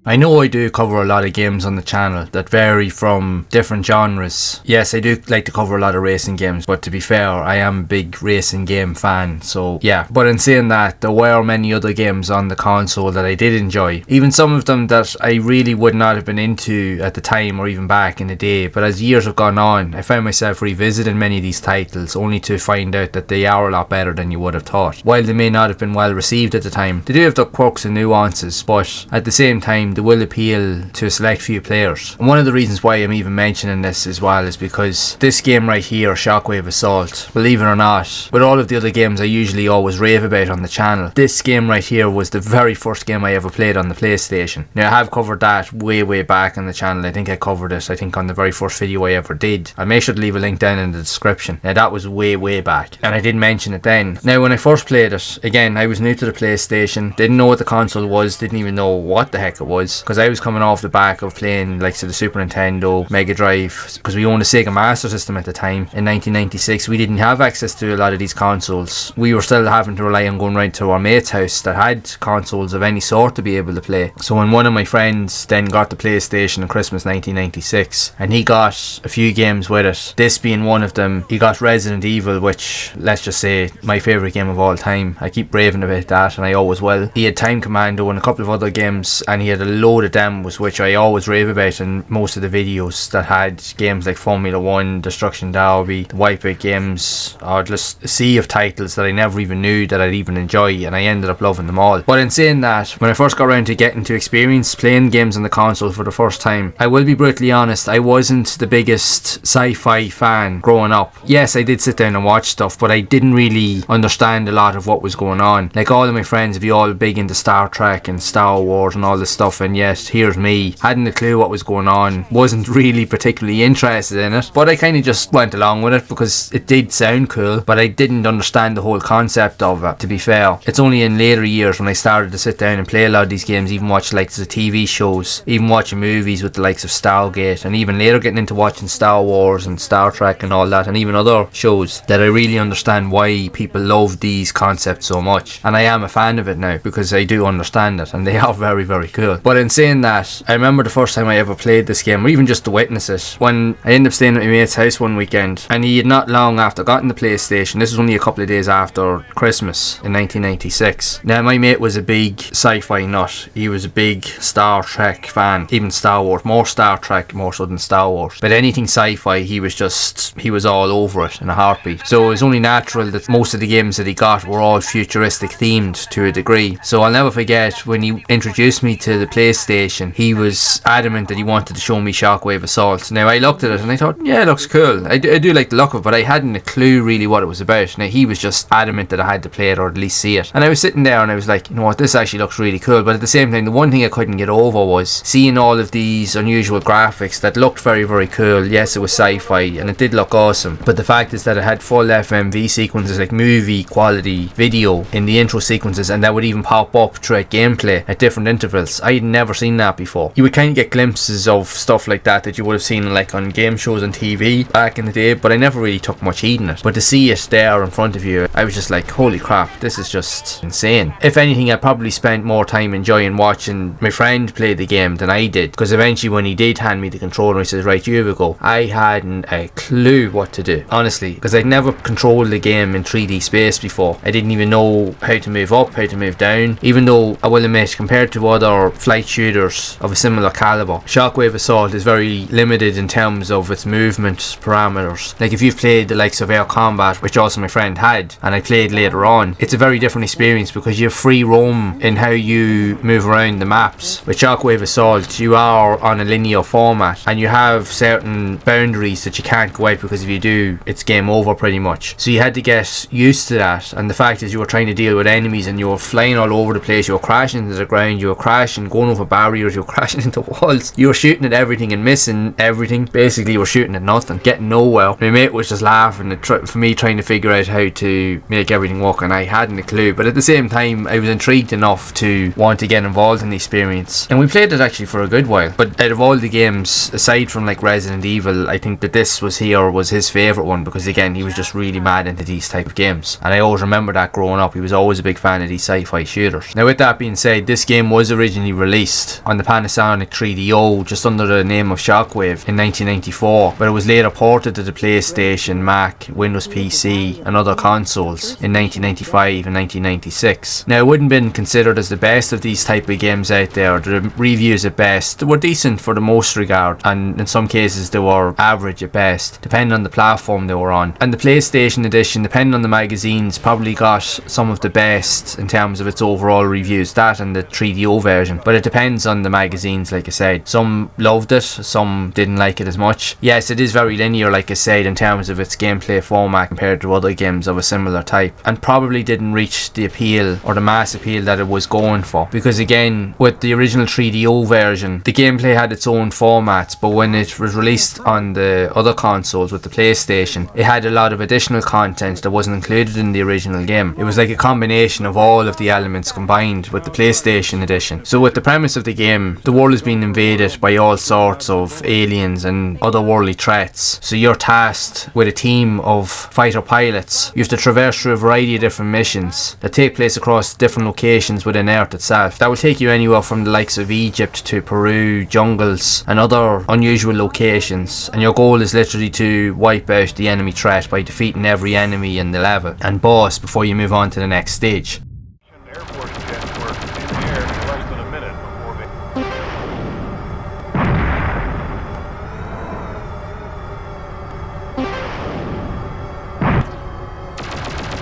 I know I do cover a lot of games on the channel that vary from different genres. Yes, I do like to cover a lot of racing games, but to be fair, I am a big racing game fan, so yeah. But in saying that, there were many other games on the console that I did enjoy. Even some of them that I really would not have been into at the time or even back in the day, but as years have gone on, I found myself revisiting many of these titles only to find out that they are a lot better than you would have thought. While they may not have been well received at the time, they do have their quirks and nuances, but at the same time they will appeal to a select few players. And one of the reasons why I'm even mentioning this as well is because this game right here, Shockwave Assault, believe it or not, with all of the other games I usually always rave about on the channel, this game right here was the very first game I ever played on the PlayStation. Now I have covered that way back on the channel. I think I covered it on the very first video I ever did. I'll make sure to leave a link down in the description. Now that was way back, and I did mention it then. Now when I first played it, again, I was new to the PlayStation, didn't know what the console was, didn't even know what the heck it was, because I was coming off the back of playing like the Super Nintendo, Mega Drive, because we owned a Sega Master System at the time. In 1996 we didn't have access to a lot of these consoles. We were still having to rely on going right to our mate's house that had consoles of any sort to be able to play. So when one of my friends then got the PlayStation in Christmas 1996, and he got a few games with it, this being one of them, he got Resident Evil, which, let's just say, my favourite game of all time. I keep raving about that, and I always will. He had Time Commando and a couple of other games, and he had a load of demos, which I always rave about in most of the videos, that had games like Formula 1, Destruction Derby, the Wipeout games, or just a sea of titles that I never even knew that I'd even enjoy, and I ended up loving them all. But in saying that, when I first got around to getting to experience playing games on the console for the first time, I will be brutally honest, I wasn't the biggest sci-fi fan growing up. Yes, I did sit down and watch stuff, but I didn't really understand a lot of what was going on. Like all of my friends would be all big into Star Trek and Star Wars and all this stuff, and yet here's me, hadn't a clue what was going on, wasn't really particularly interested in it, but I kind of just went along with it because it did sound cool, but I didn't understand the whole concept of it, to be fair. It's only in later years when I started to sit down and play a lot of these games, even watch like the TV shows, even watching movies with the likes of Stargate, and even later getting into watching Star Wars and Star Trek and all that, and even other shows, that I really understand why people love these concepts so much. And I am a fan of it now because I do understand it, and they are very cool. But in saying that, I remember the first time I ever played this game, or even just to witness it, when I ended up staying at my mate's house one weekend, and he had not long after gotten the PlayStation. This was only a couple of days after Christmas in 1996. Now my mate was a big sci-fi nut. He was a big Star Trek fan, even Star Wars, more Star Trek more so than Star Wars, but anything sci-fi he was all over it in a heartbeat. So it was only natural that most of the games that he got were all futuristic themed to a degree. So I'll never forget when he introduced me to the PlayStation, he was adamant that he wanted to show me Shockwave Assault. Now I looked at it and I thought, yeah, it looks cool. I do like the look of it, but I hadn't a clue really what it was about. Now he was just adamant that I had to play it or at least see it, and I was sitting there and I was like, you know what, this actually looks really cool. But at the same time, the one thing I couldn't get over was seeing all of these unusual graphics that looked very cool. Yes, it was sci-fi and it did look awesome, but the fact is that it had full FMV sequences, like movie quality video in the intro sequences, and that would even pop up throughout gameplay at different intervals. I had never seen that before. You would kind of get glimpses of stuff like that you would have seen like on game shows on TV back in the day, but I never really took much heed in it. But to see it there in front of you, I was just like, holy crap, this is just insane. If anything, I probably spent more time enjoying watching my friend play the game than I did, because eventually when he did hand me the controller, he says, right, you have a go. I hadn't a clue what to do, honestly, because I'd never controlled the game in 3D space before. I didn't even know how to move up, how to move down, even though I will admit, compared to other flight shooters of a similar caliber, Shockwave Assault is very limited in terms of its movement parameters. Like if you've played the likes of Air Combat, which also my friend had, and I played later on, it's a very different experience because you have free roam in how you move around the maps. With Shockwave Assault, you are on a linear format, and you have certain boundaries that you can't go out, because if you do, it's game over pretty much. So you had to get used to that, and the fact is you were trying to deal with enemies and you were flying all over the place, you were crashing into the ground, you were crashing, going over barriers, you were crashing into walls, you were shooting at everything and missing everything. Basically you were shooting at nothing, getting nowhere. My mate was just laughing for me trying to figure out how to make everything work, and I hadn't a clue, but at the same time I was intrigued enough to want to get involved in the experience, and we played it actually for a good while. But out of all the games, aside from like Resident Evil, I think that this was his favourite one, because again, he was just really mad into these type of games, and I always remember that growing up, he was always a big fan of these sci-fi shooters. Now with that being said, this game was originally released on the Panasonic 3DO just under the name of Shockwave in 1994, but it was later ported to the PlayStation, Mac, Windows PC and other consoles in 1995 and 1996. Now, it wouldn't have been considered as the best of these type of games out there. The reviews at best were decent for the most regard, and in some cases they were average at best, depending on the platform they were on. And the PlayStation edition, depending on the magazines, probably got some of the best in terms of its overall reviews, that and the 3DO version. But it depends on the magazines, like I said. Some loved it, some didn't like it as much. Yes, it is very linear, like I said, in terms of its gameplay format compared to other games of a similar type, and probably didn't reach the appeal or the mass appeal that it was going for, because again, with the original 3DO version, the gameplay had its own formats, but when it was released on the other consoles with the PlayStation, it had a lot of additional content that wasn't included in the original game. It was like a combination of all of the elements combined with the PlayStation edition. So with the premise of the game, the world is being invaded by all sorts of aliens and otherworldly threats. So you're tasked with a team of fighter pilots. You have to traverse through a variety of different missions that take place across different locations within Earth itself. That will take you anywhere from the likes of Egypt to Peru, jungles and other unusual locations, and your goal is literally to wipe out the enemy threat by defeating every enemy in the level and boss before you move on to the next stage.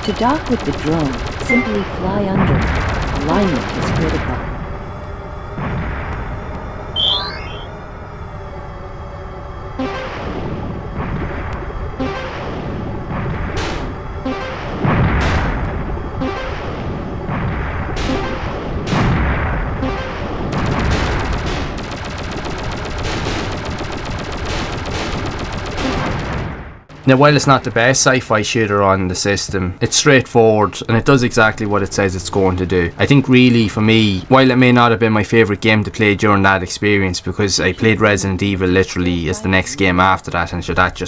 To dock with the drone, simply fly under. Alignment is critical. Now, while it's not the best sci-fi shooter on the system, it's straightforward and it does exactly what it says it's going to do. I think really for me, while it may not have been my favourite game to play during that experience, because I played Resident Evil literally as the next game after that, and so that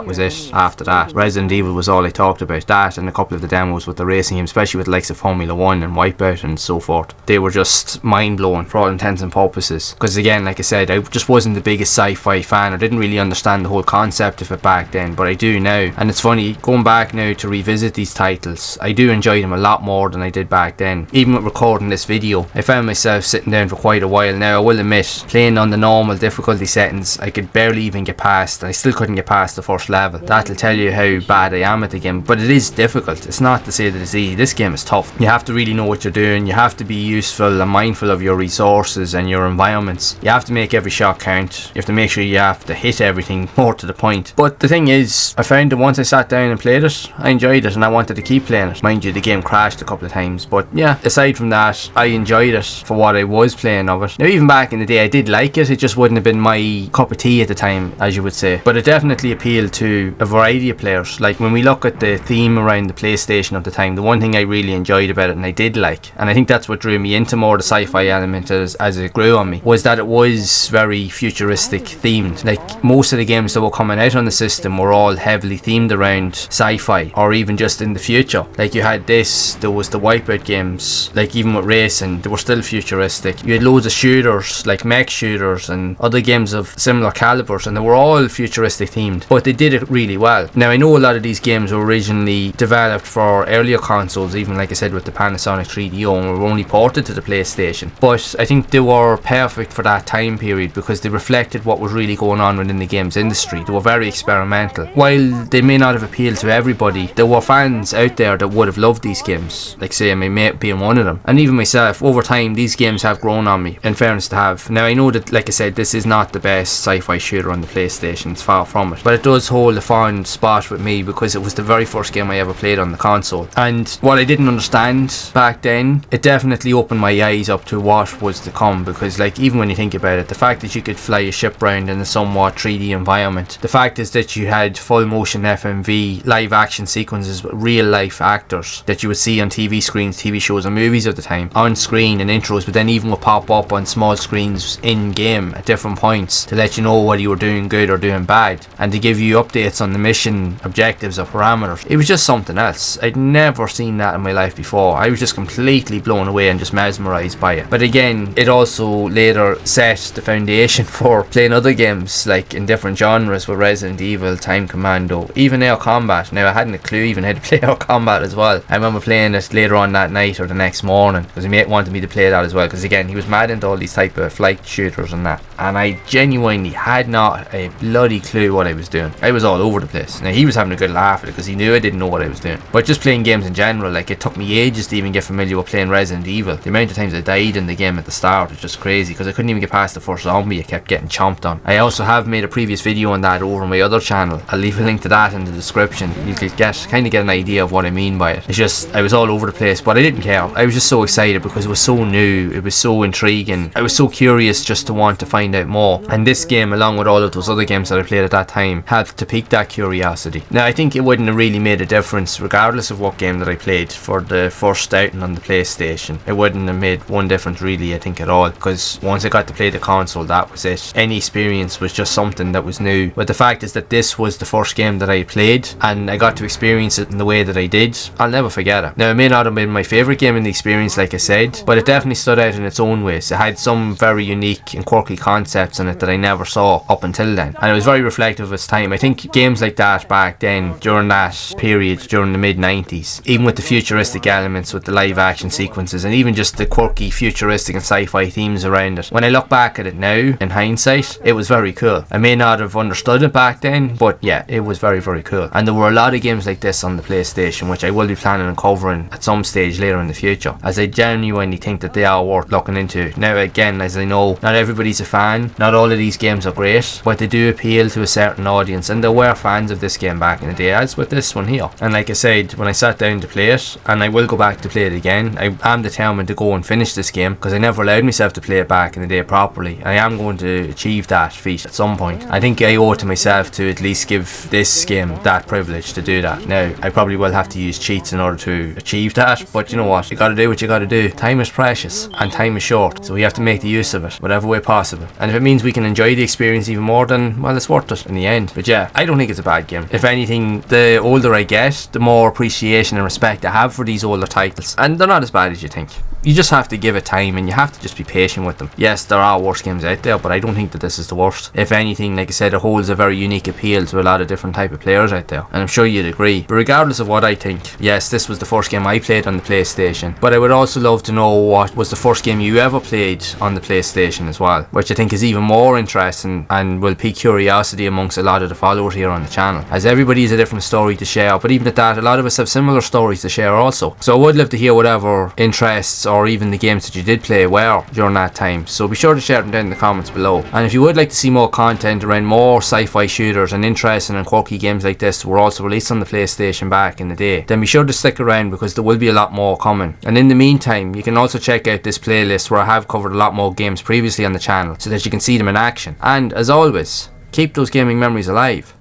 was it after that. Resident Evil was all I talked about. That and a couple of the demos with the racing game, especially with the likes of Formula 1 and Wipeout and so forth. They were just mind-blowing for all intents and purposes. Because again, like I said, I just wasn't the biggest sci-fi fan. I didn't really understand the whole concept of it back then, but I do now. And it's funny, going back now to revisit these titles, I do enjoy them a lot more than I did back then. Even with recording this video, I found myself sitting down for quite a while now. I will admit, playing on the normal difficulty settings, I could barely even get past, and I still couldn't get past the first level. That'll tell you how bad I am at the game, but it is difficult. It's not to say that it's easy. This game is tough. You have to really know what you're doing. You have to be useful and mindful of your resources and your environments. You have to make every shot count. You have to make sure you have to hit everything more to the point. But the thing is, I found that once I sat down and played it, I enjoyed it and I wanted to keep playing it. Mind you, the game crashed a couple of times, but yeah, aside from that, I enjoyed it for what I was playing of it. Now, even back in the day, I did like it. It just wouldn't have been my cup of tea at the time, as you would say. But it definitely appealed to a variety of players. Like, when we look at the theme around the PlayStation of the time, the one thing I really enjoyed about it, and I did like, and I think that's what drew me into more the sci-fi element as it grew on me, was that it was very futuristic themed. Like, most of the games that were coming out on the system were all heavily themed around sci-fi, or even just in the future. Like, you had this, there was the Wipeout games, like even with racing, they were still futuristic. You had loads of shooters, like mech shooters and other games of similar calibers, and they were all futuristic themed, but they did it really well. Now, I know a lot of these games were originally developed for earlier consoles, even like I said with the Panasonic 3DO, and were only ported to the PlayStation, but I think they were perfect for that time period because they reflected what was really going on within the games industry. They were very experimental. While they may not have appealed to everybody, there were fans out there that would have loved these games, like say my mate being one of them, and even myself. Over time, these games have grown on me, in fairness to have. Now, I know that, like I said, this is not the best sci-fi shooter on the PlayStation, it's far from it, but it does hold a fond spot with me because it was the very first game I ever played on the console. And what I didn't understand back then, it definitely opened my eyes up to what was to come, because like, even when you think about it, the fact that you could fly a ship around in a somewhat 3D environment, the fact is that you had full full motion FMV live action sequences with real life actors that you would see on TV screens, TV shows and movies at the time, on screen and intros, but then even would pop up on small screens in game at different points to let you know whether you were doing good or doing bad, and to give you updates on the mission objectives or parameters. It was just something else. I'd never seen that in my life before. I was just completely blown away and just mesmerised by it. But again, it also later set the foundation for playing other games like in different genres with Resident Evil, Time Commando, even Air Combat. Now I hadn't a clue even how to play Air Combat as well. I remember playing it later on that night or the next morning because my mate wanted me to play that as well, because again he was mad into all these type of flight shooters and that, and I genuinely had not a bloody clue what I was doing. I was all over the place. Now he was having a good laugh at it because he knew I didn't know what I was doing. But just playing games in general, like it took me ages to even get familiar with playing Resident Evil. The amount of times I died in the game at the start was just crazy because I couldn't even get past the first zombie. I kept getting chomped on. I also have made a previous video on that over on my other channel. I'll leave a link to that in the description. You could kind of get an idea of what I mean by it. It's just I was all over the place, but I didn't care. I was just so excited because it was so new, it was so intriguing. I was so curious just to want to find out more, and this game, along with all of those other games that I played at that time, helped to pique that curiosity. Now I think it wouldn't have really made a difference regardless of what game that I played for the first outing on the PlayStation. It wouldn't have made one difference really, I think, at all, because once I got to play the console, that was it. Any experience was just something that was new. But the fact is that this was the first game that I played and I got to experience it in the way that I did. I'll never forget it. Now it may not have been my favourite game in the experience, like I said, but it definitely stood out in its own ways. It had some very unique and quirky concepts in it that I never saw up until then, and it was very reflective of its time. I think games like that back then, during that period, during the mid-90s, even with the futuristic elements, with the live action sequences, and even just the quirky futuristic and sci-fi themes around it, when I look back at it now in hindsight, it was very cool. I may not have understood it back then, but yeah, it was very, very cool. And there were a lot of games like this on the PlayStation, which I will be planning on covering at some stage later in the future, as I genuinely think that they are worth looking into. Now again, as I know, not everybody's a fan, not all of these games are great, but they do appeal to a certain audience, and there were fans of this game back in the day, as with this one here. And like I said, when I sat down to play it, and I will go back to play it again, I am determined to go and finish this game, because I never allowed myself to play it back in the day properly. I am going to achieve that feat at some point. I think I owe it to myself to at least give this game that privilege to do that. Now I probably will have to use cheats in order to achieve that, but you know what, you gotta do what you gotta do. Time is precious and time is short, so we have to make the use of it whatever way possible, and if it means we can enjoy the experience even more, then well, it's worth it in the end. But yeah, I don't think it's a bad game. If anything, the older I get, the more appreciation and respect I have for these older titles, and they're not as bad as you think. You just have to give it time and you have to just be patient with them. Yes, there are worse games out there, but I don't think that this is the worst. If anything, like I said, it holds a very unique appeal to a lot of different type of players out there, and I'm sure you'd agree. But regardless of what I think, yes, this was the first game I played on the PlayStation, but I would also love to know what was the first game you ever played on the PlayStation as well, which I think is even more interesting and will pique curiosity amongst a lot of the followers here on the channel, as everybody has a different story to share, but even at that, a lot of us have similar stories to share also. So I would love to hear whatever interests or even the games that you did play were during that time, so be sure to share them down in the comments below. And if you would like to see more content around more sci-fi shooters and interesting and quirky games like this that were also released on the PlayStation back in the day, then be sure to stick around because there will be a lot more coming. And in the meantime, you can also check out this playlist where I have covered a lot more games previously on the channel so that you can see them in action. And as always, keep those gaming memories alive.